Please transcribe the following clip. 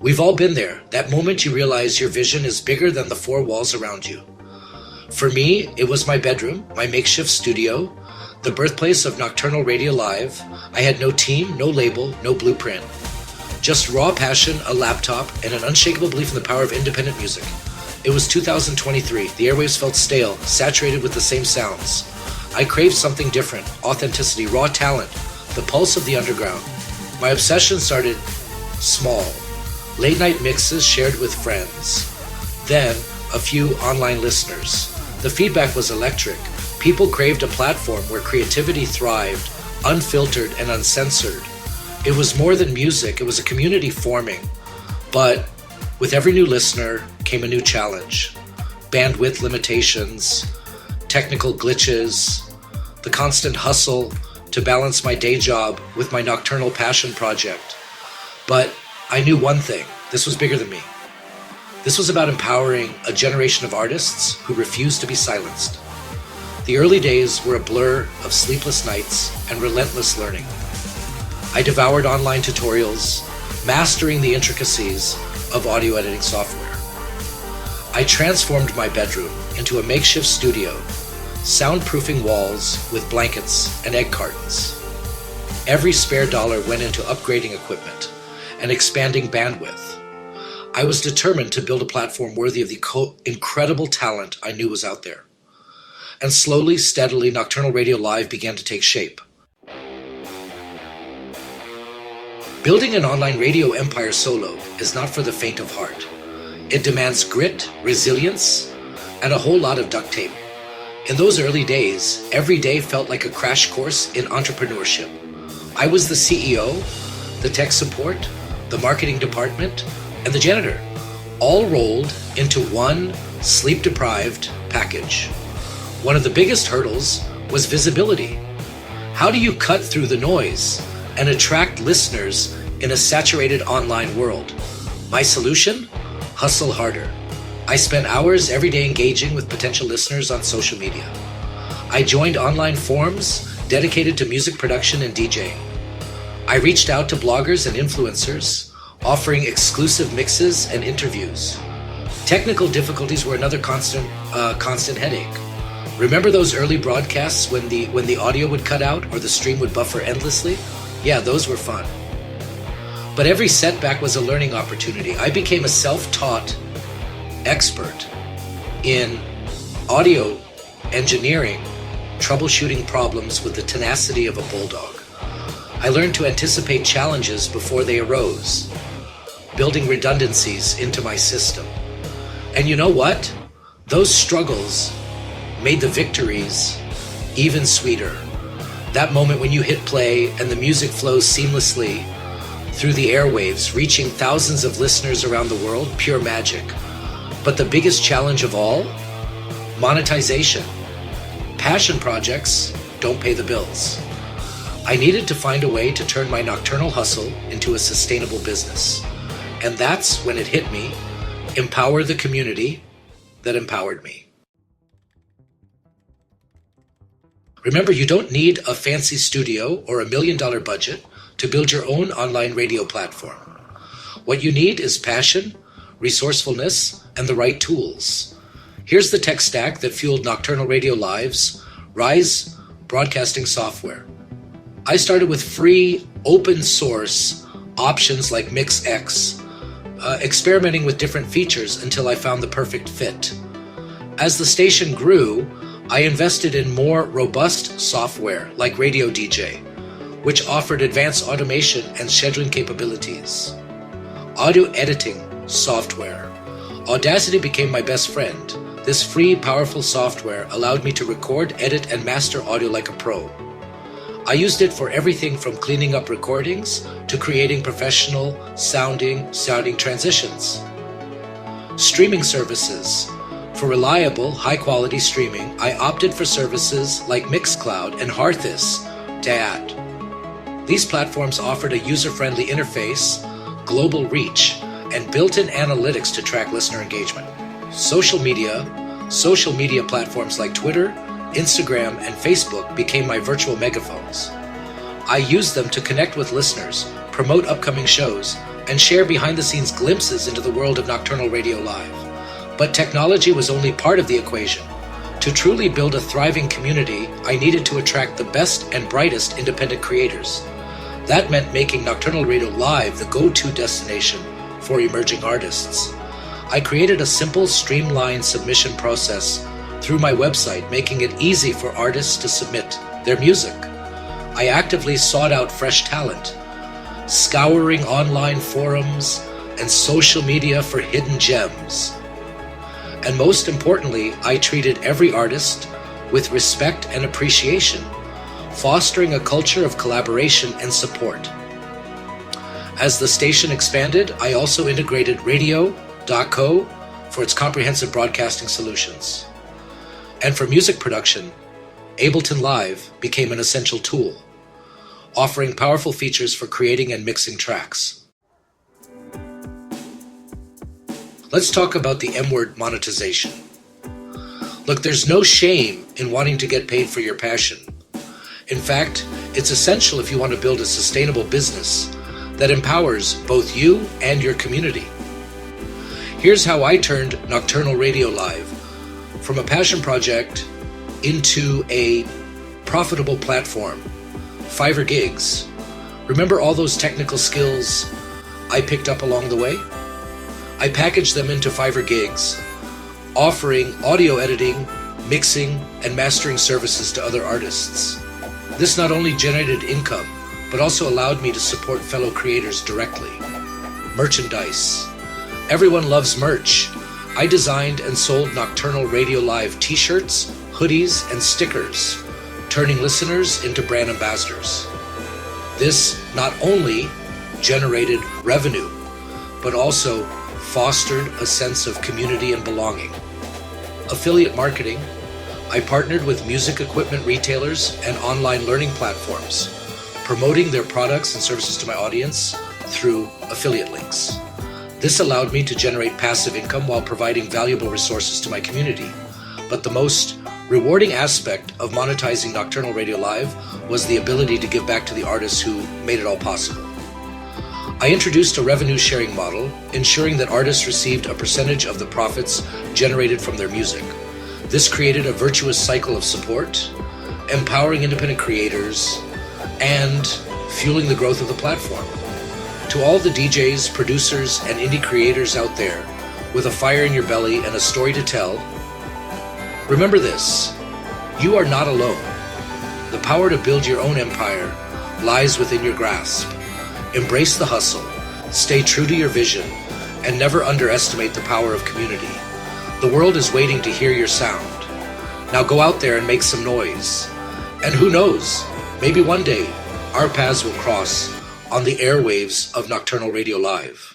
We've all been there, that moment you realize your vision is bigger than the four walls around you. For me, it was my bedroom, my makeshift studio, the birthplace of Nocturnal Radio Live. I had no team, no label, no blueprint. Just raw passion, a laptop, and an unshakable belief in the power of independent music. It was 2023. The airwaves felt stale, saturated with the same sounds. I craved something different, authenticity, raw talent, the pulse of the underground. My obsession started small. Late night mixes shared with friends. Then, a few online listeners. The feedback was electric. People craved a platform where creativity thrived, unfiltered and uncensored. It was more than music, it was a community forming. But with every new listener came a new challenge. Bandwidth limitations, technical glitches, the constant hustle to balance my day job with my nocturnal passion project. But I knew one thing, this was bigger than me. This was about empowering a generation of artists who refused to be silenced. The early days were a blur of sleepless nights and relentless learning. I devoured online tutorials, mastering the intricacies of audio editing software. I transformed my bedroom into a makeshift studio, soundproofing walls with blankets and egg cartons. Every spare dollar went into upgrading equipment and expanding bandwidth. I was determined to build a platform worthy of the incredible talent I knew was out there. And slowly, steadily, Nocturnal Radio Live began to take shape. Building an online radio empire solo is not for the faint of heart. It demands grit, resilience, and a whole lot of duct tape. In those early days, every day felt like a crash course in entrepreneurship. I was the CEO, the tech support, the marketing department, and the janitor, all rolled into one sleep-deprived package. One of the biggest hurdles was visibility. How do you cut through the noise and attract listeners in a saturated online world? My solution? Hustle harder. I spent hours every day engaging with potential listeners on social media. I joined online forums dedicated to music production and DJing. I reached out to bloggers and influencers, offering exclusive mixes and interviews. Technical difficulties were another constant headache. Remember those early broadcasts when the audio would cut out or the stream would buffer endlessly? Yeah, those were fun. But every setback was a learning opportunity. I became a self-taught expert in audio engineering, troubleshooting problems with the tenacity of a bulldog. I learned to anticipate challenges before they arose, building redundancies into my system. And you know what? Those struggles made the victories even sweeter. That moment when you hit play and the music flows seamlessly through the airwaves, reaching thousands of listeners around the world, pure magic. But the biggest challenge of all? Monetization. Passion projects don't pay the bills. I needed to find a way to turn my nocturnal hustle into a sustainable business. And that's when it hit me, empower the community that empowered me. Remember, you don't need a fancy studio or $1 million budget to build your own online radio platform. What you need is passion, resourcefulness, and the right tools. Here's the tech stack that fueled Nocturnal Radio Live's rise broadcasting software. I started with free, open source options like MixX, experimenting with different features until I found the perfect fit. As the station grew, I invested in more robust software like Radio DJ, which offered advanced automation and scheduling capabilities. Audio editing software. Audacity became my best friend. This free, powerful software allowed me to record, edit, and master audio like a pro. I used it for everything from cleaning up recordings to creating professional sounding transitions. Streaming services. For reliable, high-quality streaming, I opted for services like Mixcloud and Hearthis to add. These platforms offered a user-friendly interface, global reach, and built-in analytics to track listener engagement. Social media platforms like Twitter, Instagram, and Facebook became my virtual megaphones. I used them to connect with listeners, promote upcoming shows, and share behind-the-scenes glimpses into the world of Nocturnal Radio Live. But technology was only part of the equation. To truly build a thriving community, I needed to attract the best and brightest independent creators. That meant making Nocturnal Radio Live the go-to destination for emerging artists. I created a simple, streamlined submission process through my website, making it easy for artists to submit their music. I actively sought out fresh talent, scouring online forums and social media for hidden gems. And most importantly, I treated every artist with respect and appreciation, fostering a culture of collaboration and support. As the station expanded, I also integrated radio.co for its comprehensive broadcasting solutions. And for music production, Ableton Live became an essential tool, offering powerful features for creating and mixing tracks. Let's talk about the M-word, monetization. Look, there's no shame in wanting to get paid for your passion. In fact, it's essential if you want to build a sustainable business that empowers both you and your community. Here's how I turned Nocturnal Radio Live from a passion project into a profitable platform. Fiverr gigs. Remember all those technical skills I picked up along the way? I packaged them into Fiverr gigs, offering audio editing, mixing, and mastering services to other artists. This not only generated income, but also allowed me to support fellow creators directly. Merchandise. Everyone loves merch. I designed and sold Nocturnal Radio Live t-shirts, hoodies, and stickers, turning listeners into brand ambassadors. This not only generated revenue, but also fostered a sense of community and belonging. Affiliate marketing. I partnered with music equipment retailers and online learning platforms, promoting their products and services to my audience through affiliate links. This allowed me to generate passive income while providing valuable resources to my community. But the most rewarding aspect of monetizing Nocturnal Radio Live was the ability to give back to the artists who made it all possible. I introduced a revenue sharing model, ensuring that artists received a percentage of the profits generated from their music. This created a virtuous cycle of support, empowering independent creators, and fueling the growth of the platform. To all the DJs, producers, and indie creators out there with a fire in your belly and a story to tell, remember this: you are not alone. The power to build your own empire lies within your grasp. Embrace the hustle, stay true to your vision, and never underestimate the power of community. The world is waiting to hear your sound. Now go out there and make some noise. And who knows, maybe one day our paths will cross on the airwaves of Nocturnal Radio Live.